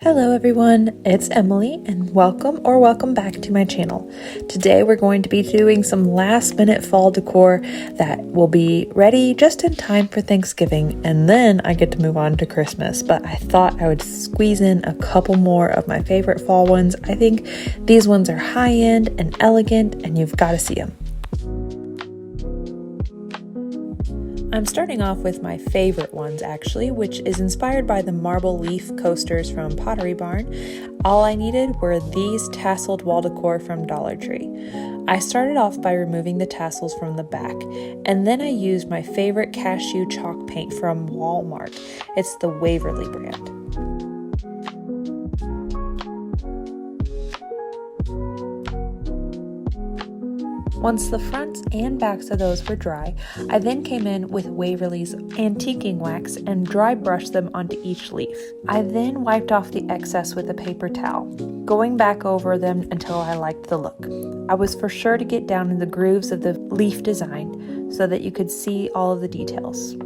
Hello everyone, it's Emily and welcome back to my channel. Today we're going to be doing some last minute fall decor that will be ready just in time for Thanksgiving, and then I get to move on to Christmas, but I thought I would squeeze in a couple more of my favorite fall ones. I think these ones are high end and elegant and you've got to see them. I'm starting off with my favorite ones actually, which is inspired by the marble leaf coasters from Pottery Barn. All I needed were these tasseled wall decor from Dollar Tree. I started off by removing the tassels from the back, and then I used my favorite cashew chalk paint from Walmart. It's the Waverly brand. Once the fronts and backs of those were dry, I then came in with Waverly's antiquing wax and dry brushed them onto each leaf. I then wiped off the excess with a paper towel, going back over them until I liked the look. I was for sure to get down in the grooves of the leaf design so that you could see all of the details.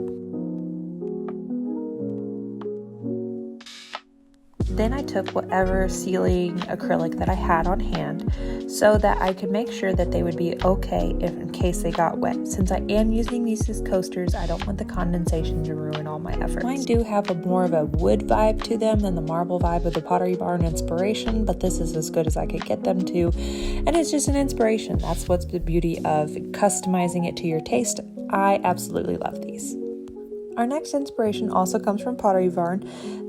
Then I took whatever sealing acrylic that I had on hand so that I could make sure that they would be okay in case they got wet. Since I am using these as coasters, I don't want the condensation to ruin all my efforts. Mine do have more of a wood vibe to them than the marble vibe of the Pottery Barn inspiration, but this is as good as I could get them to, and it's just an inspiration. That's what's the beauty of customizing it to your taste. I absolutely love these. Our next inspiration also comes from Pottery Barn,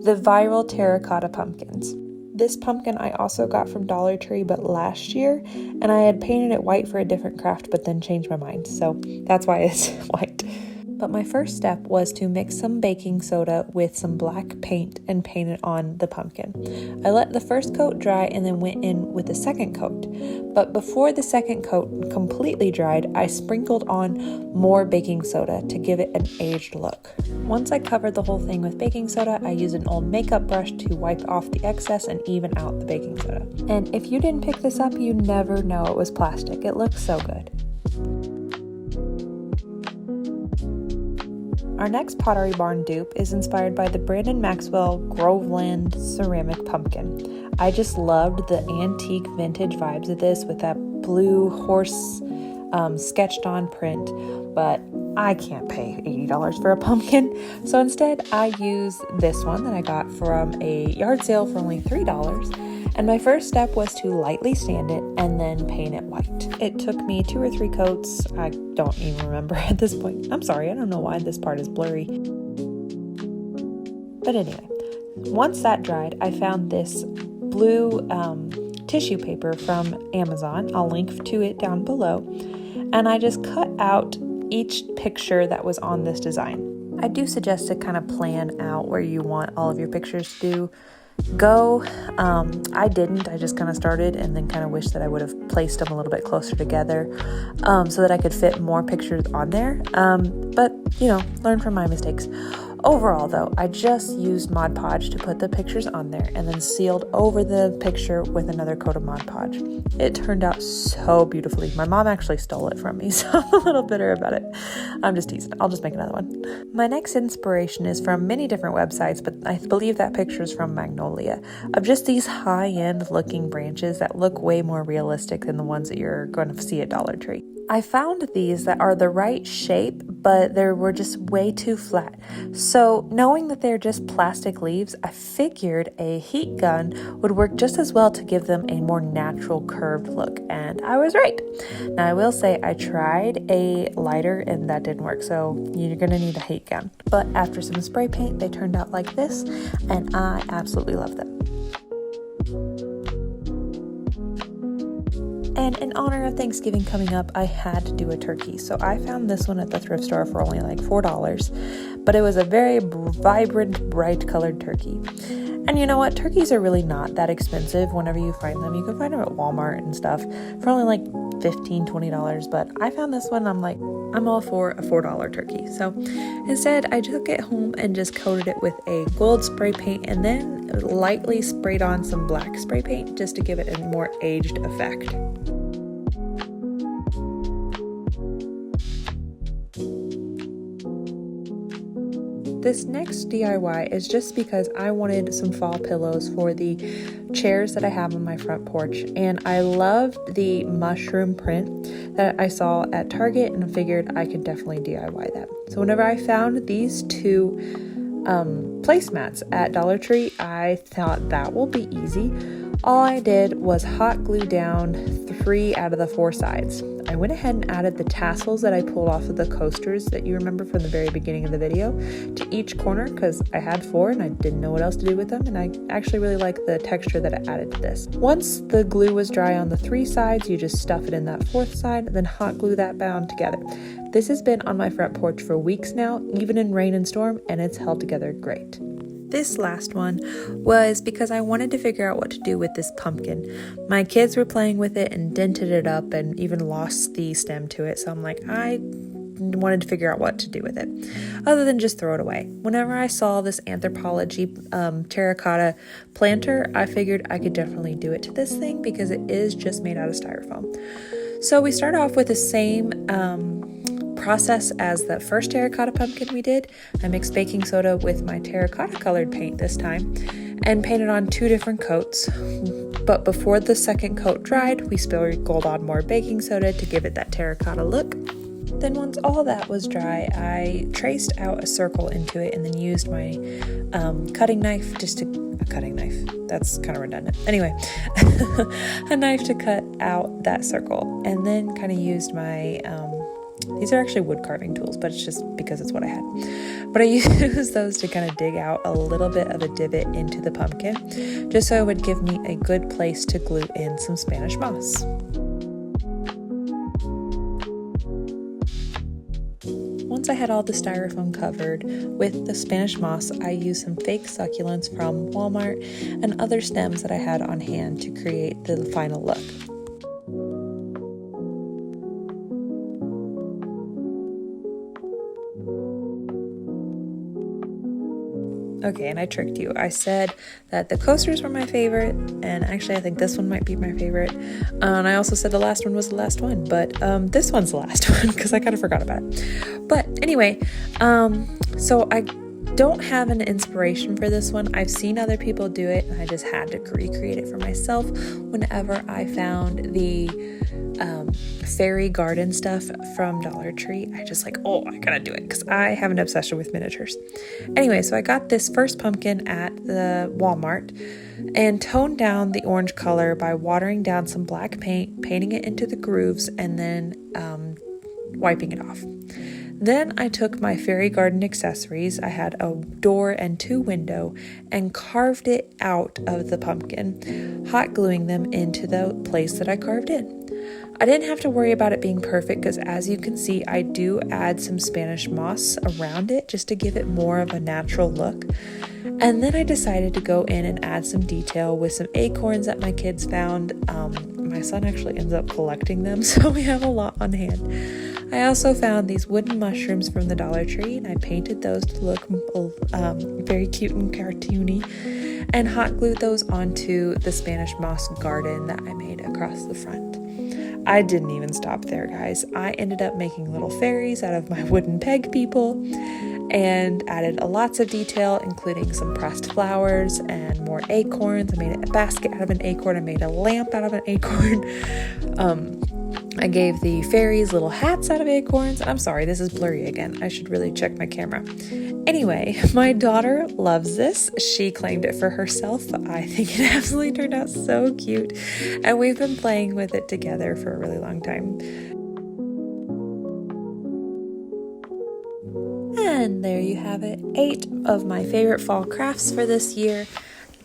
the viral terracotta pumpkins. This pumpkin I also got from Dollar Tree but last year, and I had painted it white for a different craft but then changed my mind, so that's why it's white. But my first step was to mix some baking soda with some black paint and paint it on the pumpkin. I let the first coat dry and then went in with the second coat. But before the second coat completely dried, I sprinkled on more baking soda to give it an aged look. Once I covered the whole thing with baking soda, I used an old makeup brush to wipe off the excess and even out the baking soda. And if you didn't pick this up, you never know it was plastic. It looks so good. Our next Pottery Barn dupe is inspired by the Brandon Maxwell Groveland ceramic pumpkin. I just loved the antique vintage vibes of this with that blue horse sketched on print, but I can't pay $80 for a pumpkin, so instead I used this one that I got from a yard sale for only $3. And my first step was to lightly sand it and then paint it white. It took me 2 or 3 coats. I don't even remember at this point. I'm sorry, I don't know why this part is blurry. But anyway, once that dried, I found this blue tissue paper from Amazon. I'll link to it down below. And I just cut out each picture that was on this design. I do suggest to kind of plan out where you want all of your pictures to go. I didn't. I just kind of started and then kind of wish that I would have placed them a little bit closer together so that I could fit more pictures on there. But, learn from my mistakes. Overall, though, I just used Mod Podge to put the pictures on there and then sealed over the picture with another coat of Mod Podge. It turned out so beautifully. My mom actually stole it from me, so I'm a little bitter about it. I'm just teasing. I'll just make another one. My next inspiration is from many different websites, but I believe that picture is from Magnolia, of just these high-end looking branches that look way more realistic than the ones that you're going to see at Dollar Tree. I found these that are the right shape, but they were just way too flat. So knowing that they're just plastic leaves, I figured a heat gun would work just as well to give them a more natural curved look, and I was right. Now I will say I tried a lighter and that didn't work, so you're gonna need a heat gun. But after some spray paint, they turned out like this, and I absolutely love them. And in honor of Thanksgiving coming up, I had to do a turkey. So I found this one at the thrift store for only like $4, but it was a very vibrant, bright colored turkey. And you know what? Turkeys are really not that expensive whenever you find them. You can find them at Walmart and stuff for only like $15, $20. But I found this one, I'm like, I'm all for a $4 turkey. So instead, I took it home and just coated it with a gold spray paint and then lightly sprayed on some black spray paint just to give it a more aged effect. This next DIY is just because I wanted some fall pillows for the chairs that I have on my front porch, and I loved the mushroom print that I saw at Target and figured I could definitely DIY that. So whenever I found these two placemats at Dollar Tree, I thought that will be easy. All I did was hot glue down 3 out of the 4 sides. I went ahead and added the tassels that I pulled off of the coasters that you remember from the very beginning of the video to each corner because I had 4 and I didn't know what else to do with them, and I actually really like the texture that it added to this. Once the glue was dry on the 3 sides, you just stuff it in that 4th side, then hot glue that bound together. This has been on my front porch for weeks now, even in rain and storm, and it's held together great. This last one was because I wanted to figure out what to do with this pumpkin. My kids were playing with it and dented it up and even lost the stem to it. So I'm like, I wanted to figure out what to do with it other than just throw it away. Whenever I saw this Anthropology terracotta planter, I figured I could definitely do it to this thing because it is just made out of styrofoam. So we start off with the same process as that first terracotta pumpkin we did. I mixed baking soda with my terracotta colored paint this time and painted on 2 different coats. But before the second coat dried, we sprinkled on more baking soda to give it that terracotta look. Then once all that was dry, I traced out a circle into it and then used my cutting knife that's kind of redundant. Anyway, a knife to cut out that circle, and then kind of used my these are actually wood carving tools, but it's just because it's what I had. But I used those to kind of dig out a little bit of a divot into the pumpkin, just so it would give me a good place to glue in some Spanish moss. Once I had all the styrofoam covered with the Spanish moss, I used some fake succulents from Walmart and other stems that I had on hand to create the final look. Okay, and I tricked you. I said that the coasters were my favorite, and actually I think this one might be my favorite. And I also said the last one was the last one, but this one's the last one because I kind of forgot about it. But anyway, so I don't have an inspiration for this one. I've seen other people do it, and I just had to recreate it for myself whenever I found the fairy garden stuff from Dollar Tree. I just like, oh, I gotta do it because I have an obsession with miniatures. Anyway, so I got this first pumpkin at the Walmart and toned down the orange color by watering down some black paint, painting it into the grooves, and then wiping it off. Then I took my fairy garden accessories. I had a door and 2 windows and carved it out of the pumpkin, hot gluing them into the place that I carved in. I didn't have to worry about it being perfect because, as you can see, I do add some Spanish moss around it just to give it more of a natural look. And then I decided to go in and add some detail with some acorns that my kids found. My son actually ends up collecting them, so we have a lot on hand. I also found these wooden mushrooms from the Dollar Tree, and I painted those to look very cute and cartoony, and hot glued those onto the Spanish moss garden that I made across the front. I didn't even stop there, guys. I ended up making little fairies out of my wooden peg people and added lots of detail, including some pressed flowers and more acorns. I made a basket out of an acorn. I made a lamp out of an acorn. I gave the fairies little hats out of acorns. I'm sorry, this is blurry again. I should really check my camera. Anyway, my daughter loves this. She claimed it for herself. I think it absolutely turned out so cute. And we've been playing with it together for a really long time. And there you have it. 8 of my favorite fall crafts for this year.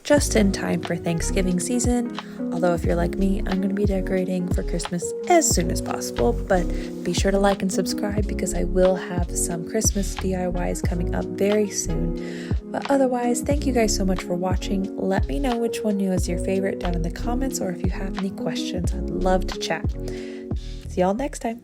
Just in time for Thanksgiving season. Although if you're like me, I'm going to be decorating for Christmas as soon as possible. But be sure to like and subscribe because I will have some Christmas DIYs coming up very soon. But otherwise, thank you guys so much for watching. Let me know which one was your favorite down in the comments, or if you have any questions, I'd love to chat. See y'all next time.